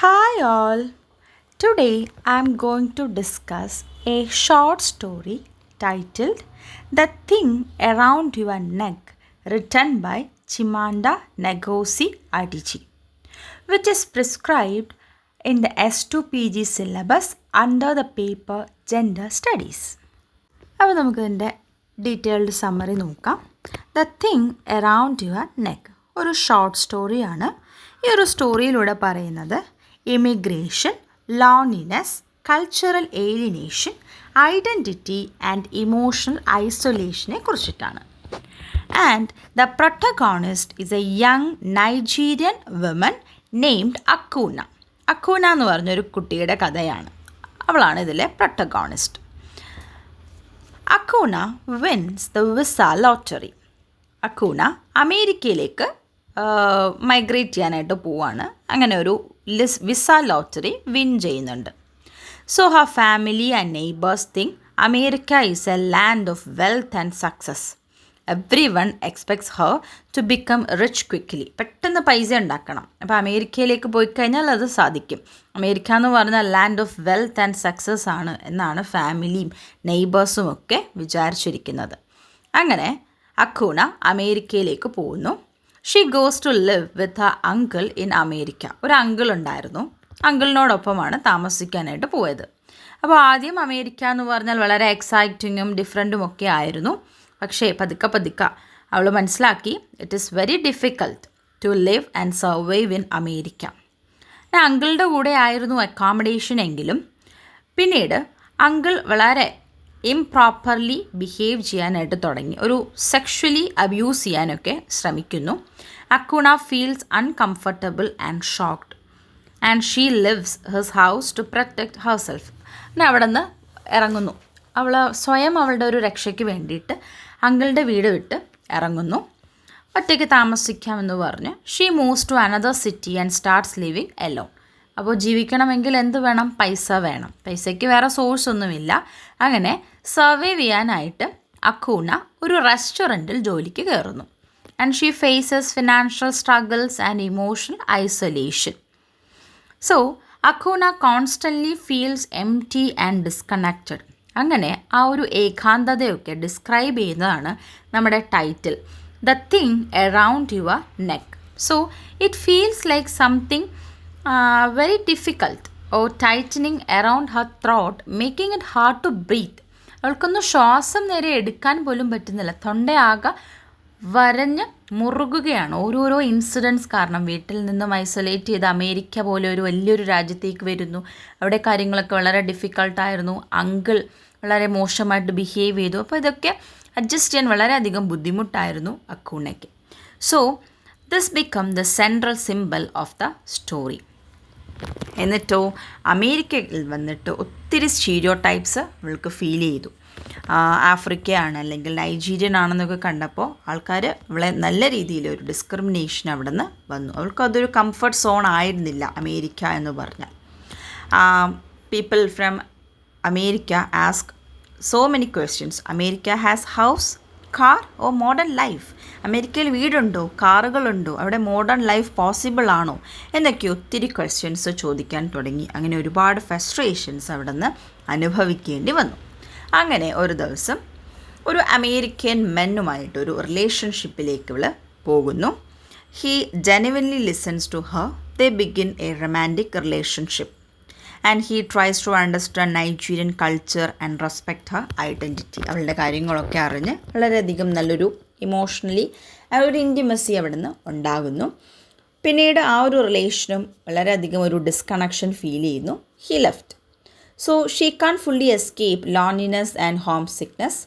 Hi all. Today I am going to discuss a short story titled The Thing Around Your Neck, written by Chimamanda Ngozi Adichie, which is prescribed in the S2 PG syllabus under the paper Gender Studies. അപ്പോൾ നമുക്കിതിൻ്റെ detailed summary നോക്കാം. The thing around your neck ഒരു short സ്റ്റോറിയാണ്. ഈ ഒരു സ്റ്റോറിയിലൂടെ പറയുന്നത് immigration, loneliness, cultural alienation, identity and emotional ഐസൊലേഷനെ കുറിച്ചിട്ടാണ്. And the protagonist is a young Nigerian woman named Akunna. Akunna എന്ന് പറഞ്ഞൊരു കുട്ടിയുടെ കഥയാണ്. അവളാണ് ഇതിലെ protagonist. Akunna wins the visa lottery. Akunna അമേരിക്കയിലേക്ക് മൈഗ്രേറ്റ് ചെയ്യാനായിട്ട് പോവാണ്. അങ്ങനെ ഒരു വിസ ലോട്ടറി വിൻ ചെയ്യുന്നുണ്ട്. So her family and neighbours think America is A land of wealth and success. Everyone expects her to become rich quickly. പെട്ടെന്ന് പൈസ ഉണ്ടാക്കണം. അപ്പോൾ അമേരിക്കയിലേക്ക് പോയി കഴിഞ്ഞാൽ അത് സാധിക്കും. അമേരിക്ക എന്ന് പറഞ്ഞാൽ land of wealth and success ആണ് എന്നാണ് ഫാമിലിയും നെയ്ബേഴ്സും ഒക്കെ വിചാരിച്ചിരിക്കുന്നത്. അങ്ങനെ അക്കൂന അമേരിക്കയിലേക്ക് പോകുന്നു. She goes to live with her uncle in America. ഒരു അങ്കിൾ ഉണ്ടായിരുന്നു. അങ്കിളിനോടൊപ്പമാണ് താമസിക്കാനായിട്ട് പോയത്. അപ്പോൾ ആദ്യം അമേരിക്ക എന്ന് പറഞ്ഞാൽ വളരെ എക്സൈറ്റിങ്ങും ഡിഫറെൻറ്റും ഒക്കെ ആയിരുന്നു. പക്ഷേ പതുക്കെ അവൾ മനസ്സിലാക്കി it is very difficult to live and survive in America. അങ്കിളുടെ കൂടെ ആയിരുന്നു അക്കോമഡേഷൻ എങ്കിലും പിന്നീട് അങ്കിൾ വളരെ ഇംപ്രോപ്പർലി ബിഹേവ് ചെയ്യാനായിട്ട് തുടങ്ങി. ഒരു സെക്ഷലി അബ്യൂസ് ചെയ്യാനൊക്കെ ശ്രമിക്കുന്നു. Akunna feels uncomfortable and shocked and she leaves his house to protect herself. പിന്നെ അവിടെ നിന്ന് ഇറങ്ങുന്നു. അവൾ സ്വയം അവളുടെ ഒരു രക്ഷയ്ക്ക് വേണ്ടിയിട്ട് അങ്കിളുടെ വീട് വിട്ട് ഇറങ്ങുന്നു. ഒറ്റയ്ക്ക് താമസിക്കാമെന്ന് പറഞ്ഞ് she moves to another city and starts living alone. അപ്പോൾ ജീവിക്കണമെങ്കിൽ എന്ത് വേണം? പൈസ വേണം. പൈസയ്ക്ക് വേറെ സോഴ്സ് ഒന്നുമില്ല. അങ്ങനെ സർവൈവ് ചെയ്യാനായിട്ട് അക്കൂണ ഒരു റെസ്റ്റോറൻറ്റിൽ ജോലിക്ക് കയറുന്നു. And she faces financial struggles and emotional isolation. So Akunna constantly feels empty and disconnected. അങ്ങനെ ആ ഒരു ഏകാന്തതയൊക്കെ ഡിസ്ക്രൈബ് ചെയ്യുന്നതാണ് നമ്മുടെ title, the thing around your neck. So it feels like something very difficult or tightening around her throat, making it hard to breathe. അവൾക്കൊന്നും ശ്വാസം നേരെ എടുക്കാൻ പോലും പറ്റുന്നില്ല. തൊണ്ടയാകെ വരഞ്ഞ് മുറുകുകയാണ്. ഓരോരോ ഇൻസിഡൻസ് കാരണം വീട്ടിൽ നിന്നും ഐസൊലേറ്റ് ചെയ്ത് അമേരിക്ക പോലെ ഒരു വലിയൊരു രാജ്യത്തേക്ക് വരുന്നു. അവിടെ കാര്യങ്ങളൊക്കെ വളരെ ഡിഫിക്കൾട്ടായിരുന്നു. അങ്കിൾ വളരെ മോശമായിട്ട് ബിഹേവ് ചെയ്തു. അപ്പോൾ ഇതൊക്കെ അഡ്ജസ്റ്റ് ചെയ്യാൻ വളരെയധികം ബുദ്ധിമുട്ടായിരുന്നു അക്കൂണയ്ക്ക്. So this become the central symbol of the story. എന്നിട്ടോ അമേരിക്കയിൽ വന്നിട്ട് ഒത്തിരി സ്റ്റീരിയോ ടൈപ്സ് അവൾക്ക് ഫീൽ ചെയ്തു. ആഫ്രിക്കയാണ് അല്ലെങ്കിൽ നൈജീരിയൻ ആണെന്നൊക്കെ കണ്ടപ്പോൾ ആൾക്കാർ അവളെ നല്ല രീതിയിൽ ഒരു ഡിസ്ക്രിമിനേഷൻ അവിടെ നിന്ന് വന്നു. അവൾക്കതൊരു കംഫർട്ട് സോൺ ആയിരുന്നില്ല അമേരിക്ക എന്ന് പറഞ്ഞാൽ. People from America ask so many questions. America has house, car or modern life. അമേരിക്കയിൽ വീടുണ്ടോ, കാറുകളുണ്ടോ, അവിടെ മോഡേൺ ലൈഫ് പോസിബിൾ ആണോ എന്നൊക്കെ ഒത്തിരി ക്വസ്റ്റ്യൻസ് ചോദിക്കാൻ തുടങ്ങി. അങ്ങനെ ഒരുപാട് ഫ്രസ്ട്രേഷൻസ് അവിടെ നിന്ന് അനുഭവിക്കേണ്ടി വന്നു. അങ്ങനെ ഒരു ദിവസം ഒരു അമേരിക്കൻ മെന്നുമായിട്ടൊരു റിലേഷൻഷിപ്പിലേക്ക് ഇവൾ പോകുന്നു. He genuinely listens to her. They begin a romantic relationship and he tries to understand Nigerian culture and respect her identity. അവളുടെ കാര്യങ്ങളൊക്കെ അറിഞ്ഞ് വളരെയധികം നല്ലൊരു ഇമോഷണലി ഒരു ഇൻറ്റിമസി അവിടെ നിന്ന് ഉണ്ടാകുന്നു. പിന്നീട് ആ ഒരു റിലേഷനും വളരെയധികം ഒരു ഡിസ്കണക്ഷൻ ഫീൽ ചെയ്യുന്നു. He left. So she can fully escape loneliness and homesickness.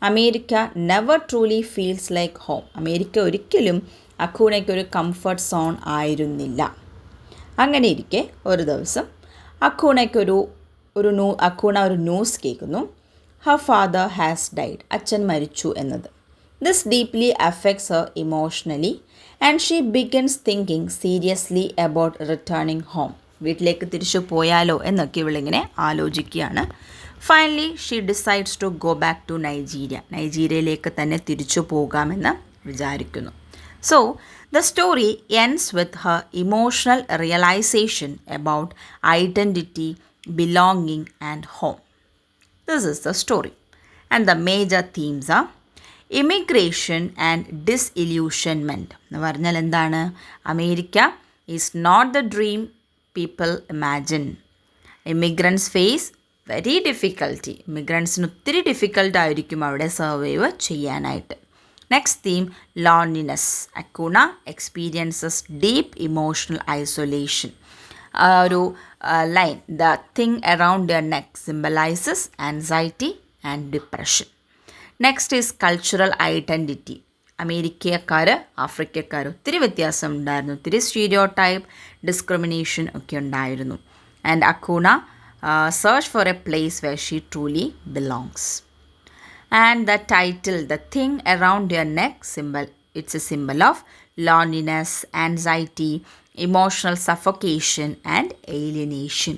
America never truly feels like home. America ഒരിക്കലും അക്കൂണയ്ക്കൊരു കംഫർട്ട് സോൺ ആയിരുന്നില്ല. അങ്ങനെ ഇരിക്കെ ഒരു ദിവസം അക്കൂണ ഒരു ന്യൂസ് കേൾക്കുന്നു. Her father has died. അച്ഛൻ മരിച്ചു എന്നത്. This deeply affects her emotionally and she begins thinking seriously about returning home. വീട്ടിലേക്ക് തിരിച്ചു പോയാലോ എന്നൊക്കെ ഇവളിങ്ങനെ ആലോചിക്കുകയാണ്. Finally she decides to go back to Nigeria. നൈജീരിയയിലേക്ക് തന്നെ തിരിച്ചു പോകാമെന്ന് വിചാരിക്കുന്നു. So The story ends with her emotional realization about identity, belonging, and home. This is the story. And the major themes are immigration and disillusionment. എന്ന് പറഞ്ഞാൽ എന്താണ്? America is not the dream people imagine. Immigrants face very difficulty. ഇമിഗ്രൻസിന് ഒത്തിരി ഡിഫിക്കൽട്ടായിരിക്കും അവിടെ survive ചെയ്യാനായിട്ട്. Next theme loneliness. Akunna experiences deep emotional isolation. ഒരു line, the thing around your neck symbolises anxiety and depression. Next is cultural identity. അമേരിക്കക്കാർ ആഫ്രിക്കക്കാർ ഒത്തിരി വ്യത്യാസം ഉണ്ടായിരുന്നു, ഒത്തിരി സ്റ്റീരിയോ ടൈപ്പ്, ഡിസ്ക്രിമിനേഷൻ ഒക്കെ ഉണ്ടായിരുന്നു. And Akunna search for a place where she truly belongs. And the title, The Thing Around Your Neck, it's a symbol of loneliness, anxiety, emotional suffocation and alienation.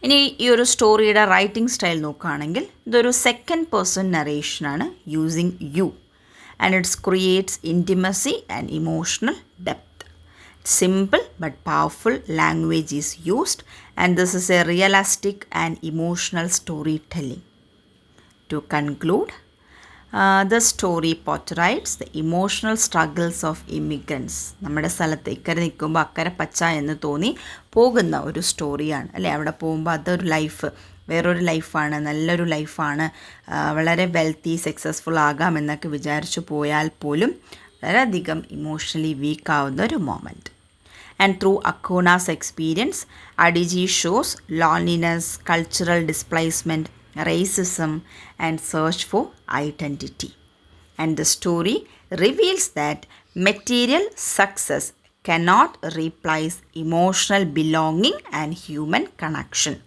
ഇനി ഈ ഒരു സ്റ്റോറിയുടെ writing style നോക്കുകയാണെങ്കിൽ ഇതൊരു second person നറേഷനാണ്, using you, and it's creates intimacy and emotional depth. Simple but powerful language is used, and this is a realistic and emotional storytelling. To conclude, the story portrays the emotional struggles of immigrants. നമ്മുടെ സ്ഥലത്ത് ഇക്കരെ നിൽക്കുമ്പോൾ അക്കരെ പച്ച എന്ന് തോന്നി പോകുന്ന ഒരു സ്റ്റോറിയാണ് അല്ലേ. അവിടെ പോകുമ്പോൾ അതൊരു ലൈഫ്, വേറൊരു ലൈഫാണ്, നല്ലൊരു ലൈഫാണ്, വളരെ വെൽത്തി സക്സസ്ഫുൾ ആകാമെന്നൊക്കെ വിചാരിച്ചു പോയാൽ പോലും വളരെയധികം ഇമോഷണലി വീക്കാവുന്ന ഒരു moment. And through Akuna's experience, Adiji shows loneliness, cultural displacement, racism, and search for identity. And the story reveals that material success cannot replace emotional belonging and human connection.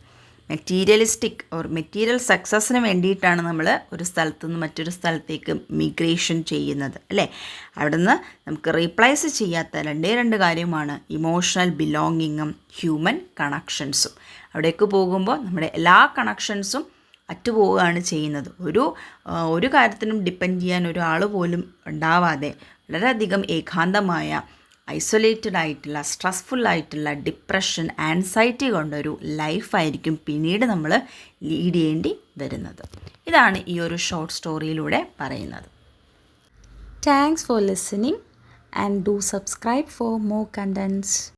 Materialistic or material സക്സസ്സിന് വേണ്ടിയിട്ടാണ് നമ്മൾ ഒരു സ്ഥലത്തു നിന്ന് മറ്റൊരു സ്ഥലത്തേക്ക് മിഗ്രേഷൻ ചെയ്യുന്നത് അല്ലേ. അവിടെ നിന്ന് നമുക്ക് റീപ്ലേസ് ചെയ്യാത്ത രണ്ട് കാര്യമാണ് ഇമോഷണൽ ബിലോങ്ങിങ്ങും ഹ്യൂമൻ കണക്ഷൻസും. അവിടേക്ക് പോകുമ്പോൾ നമ്മുടെ എല്ലാ കണക്ഷൻസും അറ്റുപോവുകയാണ് ചെയ്യുന്നത്. ഒരു കാര്യത്തിനും ഡിപ്പെൻഡ് ചെയ്യാൻ ഒരാൾ പോലും ഉണ്ടാവാതെ വളരെയധികം ഏകാന്തമായ, ഐസൊലേറ്റഡ് ആയിട്ടുള്ള, സ്ട്രെസ്ഫുൾ ആയിട്ടുള്ള, ഡിപ്രഷൻ, ആൻസൈറ്റി കൊണ്ടൊരു ലൈഫായിരിക്കും പിന്നീട് നമ്മൾ ലീഡ് ചെയ്യേണ്ടി വരുന്നത്. ഇതാണ് ഈ ഒരു ഷോർട്ട് സ്റ്റോറിയിലൂടെ പറയുന്നത്. Thanks for listening and do subscribe for more contents.